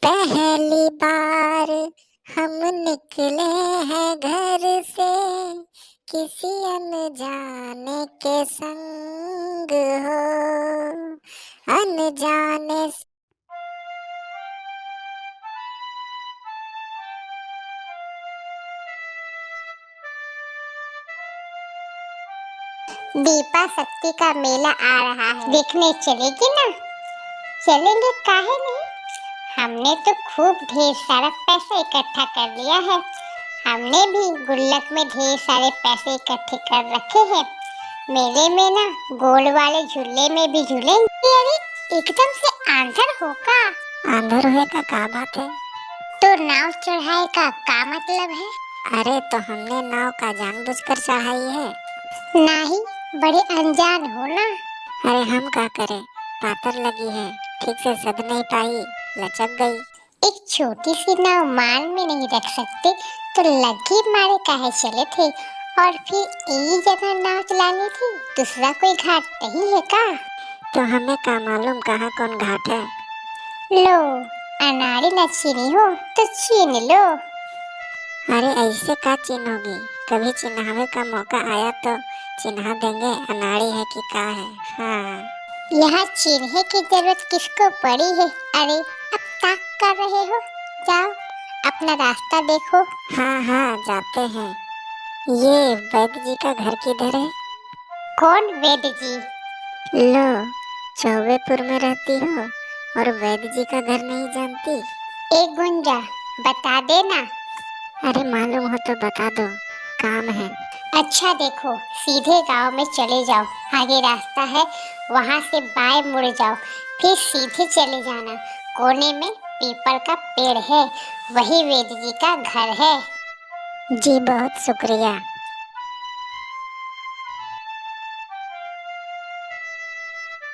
पहली बार हम निकले हैं घर से, किसी अनजाने के संग हो, अनजाने से। दीपा शक्ति का मेला आ रहा है, देखने चलेगी ना? चलेंगे, काहे नहीं। हमने तो खूब ढेर सारा पैसा इकट्ठा कर लिया है। हमने भी गुल्लक में ढेर सारे पैसे इकट्ठे कर रखे हैं। मेले में ना गोल वाले झूले में भी झूलेंगे। अरे एकदम से आंधर होगा। आंधर हुए का बात है? तो नाव चढ़ाए का मतलब है? अरे तो हमने नाव का जानबूझकर चढ़ाई है। नहीं, बड़े अनजान हो ना। अरे हम क्या करें, पातर लगी है, ठीक से सद नहीं पाई, लचक गई। एक छोटी सी नाव मान में नहीं रख सकते तो लगी मारे काहे चले थे? और फिर एक जगह नाव चलानी थी, दूसरा कोई घाट नहीं है का? तो हमें क्या मालूम कहाँ कौन घाट है। लो, अनाड़ी न छीनी हो तो छीन लो। अरे ऐसे का चिन्होगी, कभी चिन्हावे का मौका आया तो चिन्हा देंगे अनाड़ी है कि का है। हाँ, यहाँ चिन्हे की जरूरत किसको पड़ी है? अरे अब ताक कर रहे हो, जाओ अपना रास्ता देखो। हाँ हाँ जाते हैं। ये वैद्य जी का घर किधर है? कौन वैद्य जी? लो, चौबेपुर में रहती हो और वैद्य जी का घर नहीं जानती? ए गुंजा, बता देना। अरे मालूम हो तो बता दो, काम है। अच्छा देखो, सीधे गांव में चले जाओ, आगे रास्ता है, वहां से बाएं मुड़ जाओ, फिर सीधे चले जाना। कोने में पीपल का पेड़ है, वही वेद जी का घर है। जी बहुत शुक्रिया।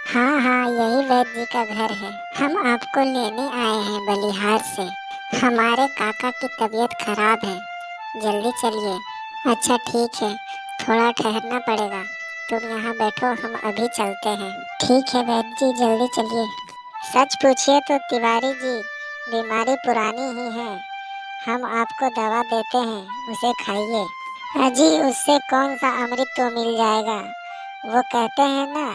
हाँ हाँ यही वैद्य जी का घर है। हम आपको लेने आए हैं बलिहार से। हमारे काका की तबीयत खराब है, जल्दी चलिए। अच्छा ठीक है, थोड़ा ठहरना पड़ेगा, तुम यहाँ बैठो, हम अभी चलते हैं। ठीक है वैद्य जी, जल्दी चलिए। सच पूछिए तो तिवारी जी, बीमारी पुरानी ही है, हम आपको दवा देते हैं, उसे खाइए। अजी उससे कौन सा अमृत तो मिल जाएगा, वो कहते हैं ना,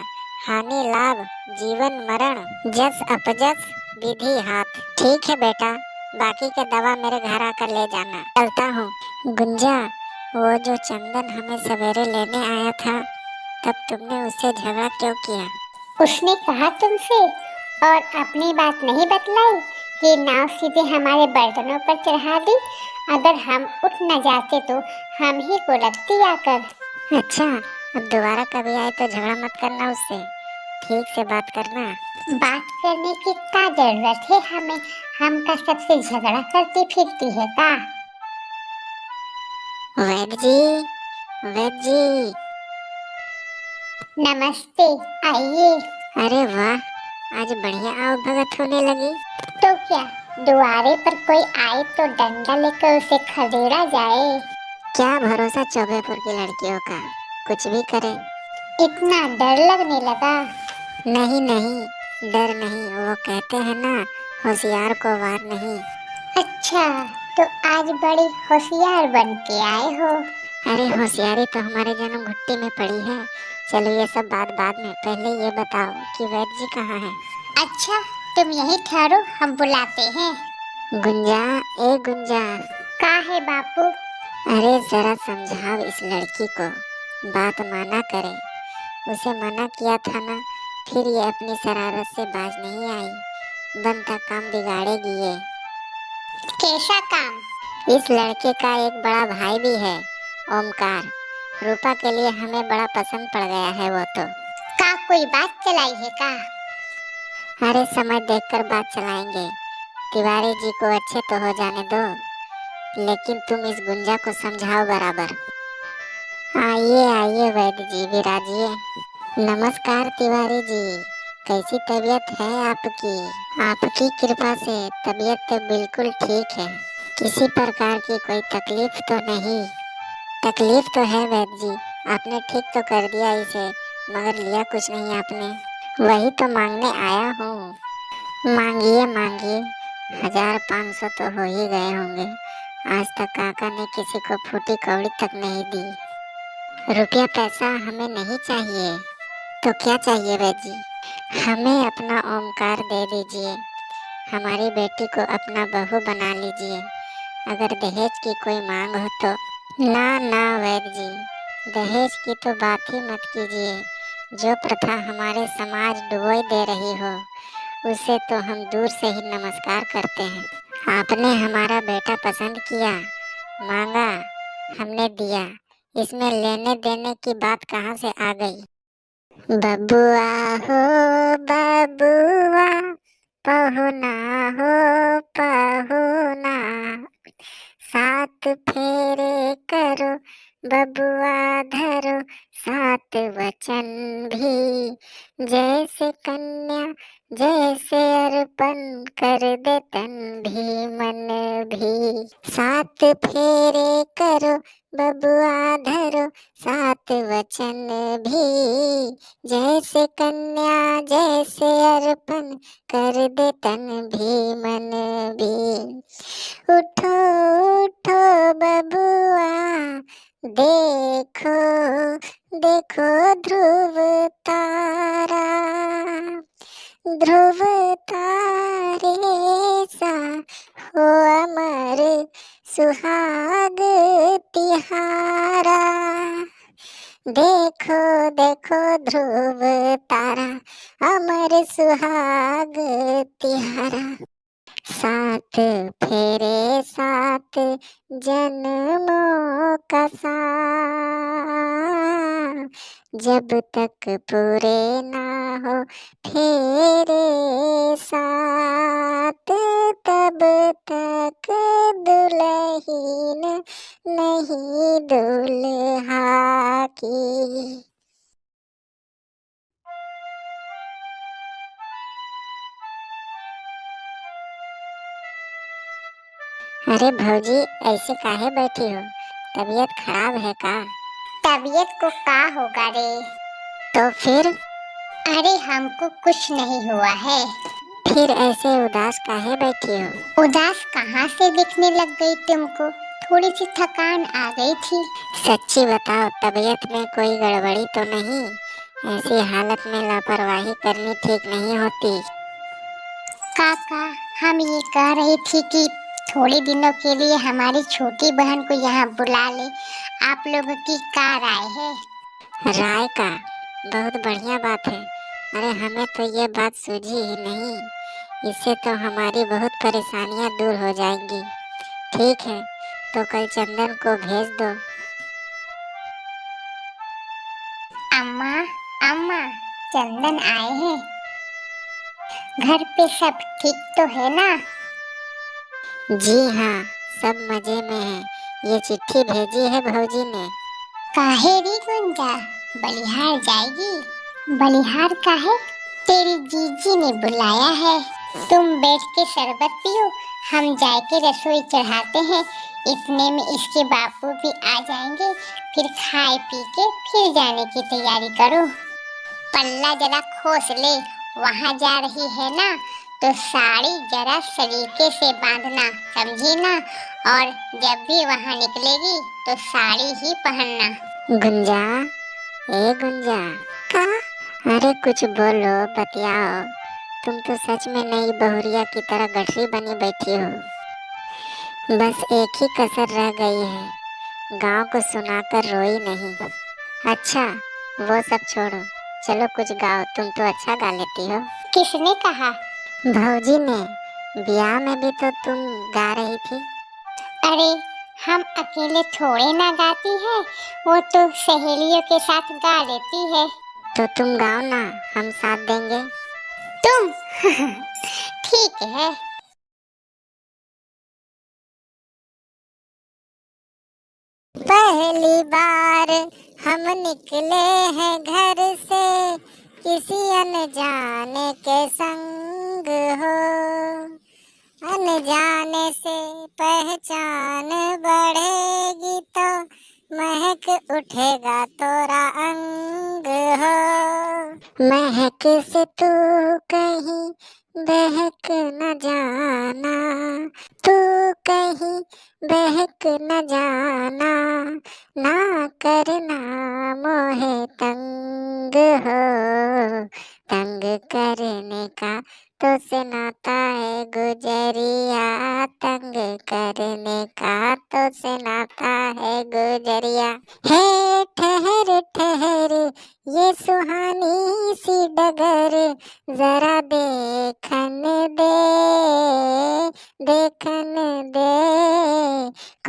हानि लाभ जीवन मरण जस अपजस विधि हाथ। ठीक है बेटा, बाकी का दवा मेरे घर आकर ले जाना, चलता हूँ। गुंजा, वो जो चंदन हमें सवेरे लेने आया था, तब तुमने उससे झगड़ा क्यों किया? उसने कहा तुमसे और अपनी बात नहीं बतलाई कि नाव सीधे हमारे बर्तनों पर चढ़ा दी? अगर हम उठ न जाते तो हम ही को लगती आकर। अच्छा, अब दोबारा कभी आए तो झगड़ा मत करना उससे, ठीक से बात करना। बात करने की क्या जरूरत है हमें? हम का सबसे झगड़ा करती फिरती है का? वैद्य जी, वैद्य जी। नमस्ते, आइए। अरे वाह, आज बढ़िया आओ भगत होने लगी। तो क्या द्वारे पर कोई आए तो डंडा लेकर उसे खदेड़ा जाए? क्या भरोसा चौबेपुर की लड़कियों का, कुछ भी करे। इतना डर लगने लगा? नहीं नहीं, डर नहीं, वो कहते हैं ना, होशियार को वार नहीं। अच्छा, तो आज बड़ी होशियार बन के आए हो। अरे होशियारी तो हमारे जन्म घुट्टी में पड़ी है। चलो ये सब बात बाद में, पहले ये बताओ कि वैद्य जी कहाँ है? अच्छा, तुम यहीं ठहरो, हम बुलाते हैं। गुंजा, ए गुंजा। का है बापू? अरे जरा समझाओ इस लड़की को, बात माना करे। उसे मना किया था ना, फिर ये अपनी शरारत से बाज नहीं आई, बनता काम बिगाड़ेगी ये। कैसा काम? इस लड़के का एक बड़ा भाई भी है, ओमकार। रूपा के लिए हमें बड़ा पसंद पड़ गया है वो तो। का कोई बात चलाई है का? अरे समय देखकर बात चलाएंगे, तिवारी जी को अच्छे तो हो जाने दो, लेकिन तुम इस गुंजा को समझाओ बराबर। आइए आइए वैद्य जी, विराजिए। नमस्कार तिवारी जी, कैसी तबीयत है आपकी? आपकी कृपा से तबीयत तो बिल्कुल ठीक है, किसी प्रकार की कोई तकलीफ तो नहीं? तकलीफ तो है वैद्य जी, आपने ठीक तो कर दिया इसे, मगर लिया कुछ नहीं आपने। वही तो मांगने आया हूँ। मांगिए मांगिए, 1500 तो हो ही गए होंगे। आज तक काका ने किसी को फूटी कौड़ी तक नहीं दी। रुपया पैसा हमें नहीं चाहिए। तो क्या चाहिए जी? हमें अपना ओमकार दे दीजिए। हमारी बेटी को अपना बहू बना लीजिए। अगर दहेज की कोई मांग हो तो। ना ना वैद्य जी, दहेज की तो बात ही मत कीजिए। जो प्रथा हमारे समाज डुबोई दे रही हो, उसे तो हम दूर से ही नमस्कार करते हैं। आपने हमारा बेटा पसंद किया, मांगा, हमने दिया। इसमें लेने देने की बात कहाँ से आ गई? बबुआ हो बबुआ, पहुना हो पहुना, सात फेरे करो, बबुआ धरो, सात वचन भी, जैसे कन्या जैसे अर्पण, कर दे तन भी मन भी। सात फेरे करो, बबुआ धरो, सात वचन भी, जैसे कन्या जैसे अर्पण, कर दे तन भी मन भी। उठो उठो बबुआ, देखो देखो ध्रुव तारा, ध्रुव तारे सा हो अमर सुहाग तिहारा। देखो देखो ध्रुव तारा, अमर सुहाग तिहारा। सात फेरे सात जन्मों का साथ, जब तक पूरे ना हो फेरे सात, तब तक दुल्हन नहीं दुल्हा की। अरे भौजी, ऐसे काहे बैठी हो? तबीयत खराब है का? तबीयत को का होगा रे? तो फिर? अरे हमको कुछ नहीं हुआ है। फिर ऐसे उदास काहे बैठी हो? उदास कहाँ से दिखने लग गई तुमको? थोड़ी सी थकान आ गई थी। सच्ची बताओ, तबीयत में कोई गड़बड़ी तो नहीं? ऐसी हालत में लापरवाही करनी ठीक नहीं होती। काका, हम ये कह रही थी कि थोड़े दिनों के लिए हमारी छोटी बहन को यहाँ बुला ले। आप लोगों की क्या राय है? राय का बहुत बढ़िया बात है। अरे हमें तो ये बात सूझी ही नहीं। इससे तो हमारी बहुत परेशानियां दूर हो जाएंगी। ठीक है, तो कल चंदन को भेज दो। अम्मा, अम्मा, चंदन आए हैं। घर पे सब ठीक तो है ना? जी हाँ, सब मजे में है। ये चिट्ठी भेजी है भौजी ने। काहे री गुंजा, बलिहार जाएगी? बलिहार काहे? तेरी जीजी ने बुलाया है। तुम बैठ के शरबत पियो, हम जाके रसोई चढ़ाते हैं। इतने में इसके बापू भी आ जाएंगे। फिर खाए पी के फिर जाने की तैयारी करो। पल्ला जरा खोस ले, वहाँ जा रही है ना, तो साड़ी जरा सलीके से बांधना, समझी ना? और जब भी वहाँ निकलेगी तो साड़ी ही पहनना। गुंजा, ए गुंजा, का? अरे कुछ बोलो, बतियाओ। तुम तो सच में नई बहुरिया की तरह गठरी बनी बैठी हो। बस एक ही कसर रह गई है, गांव को सुनाकर रोई नहीं। अच्छा, वो सब छोड़ो, चलो कुछ गाओ। तुम तो अच्छा गा लेती हो। किसने कहा? भौजी ने। ब्याह में भी तो तुम गा रही थी। अरे हम अकेले थोड़े ना गाती है, वो तो सहेलियों के साथ गा लेती है। तो तुम गाओ ना, हम साथ देंगे। तुम ठीक है। पहली बार हम निकले हैं घर से, किसी अनजाने के संग हो। अनजाने से पहचान बढ़ेगी तो महक उठेगा तोरा अंग हो। महक से तू कहीं बहक न जाना, तू कहीं बहक न जाना, ना करना मोहे तंग हो। तंग करने का तो से नाता है गुजरिया, तंग करने का तो से नाता है गुजरिया। हे ठहर ठहर ये सुहानी सी डगर, जरा देखन दे, देखन दे,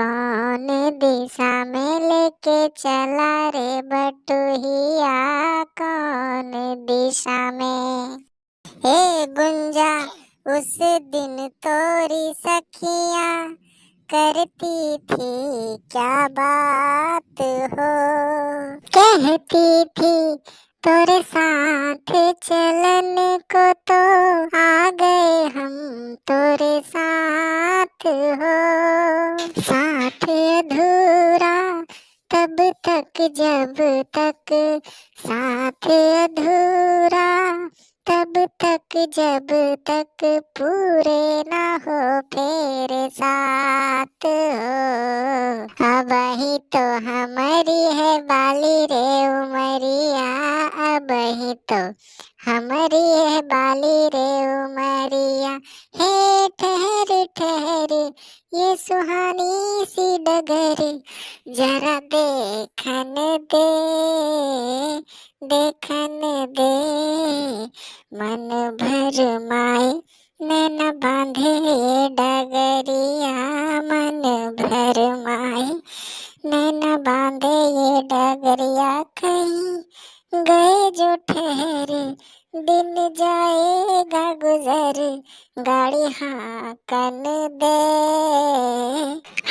कौन दिशा में लेके चला रे बटुहिया, कौन दिशा में। हे गुंजा उस दिन तोरी सखियाँ करती थी क्या बात हो, कहती थी तोरे साथ चलन को तो आ गए हम तोरे साथ हो। साथ अधूरा तब तक जब तक, साथ अधूरा तब तक जब तक पूरे ना हो तेरे साथ हो। अब ही तो हमारी है बाली रे उमरिया, अब ही तो हमारी है बाली रे उमरिया। हे ठहर ठहर ये सुहानी सी डगर, जरा देखन दे, देखन दे, मन भर माए नैन बांधे डगरिया, मन भर माए नैन बांधे ये डगरिया। कहीं गए जो ठहरे दिन जाएगा गुजर, गाड़ी हाँकन दे,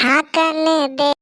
हाँकन दे।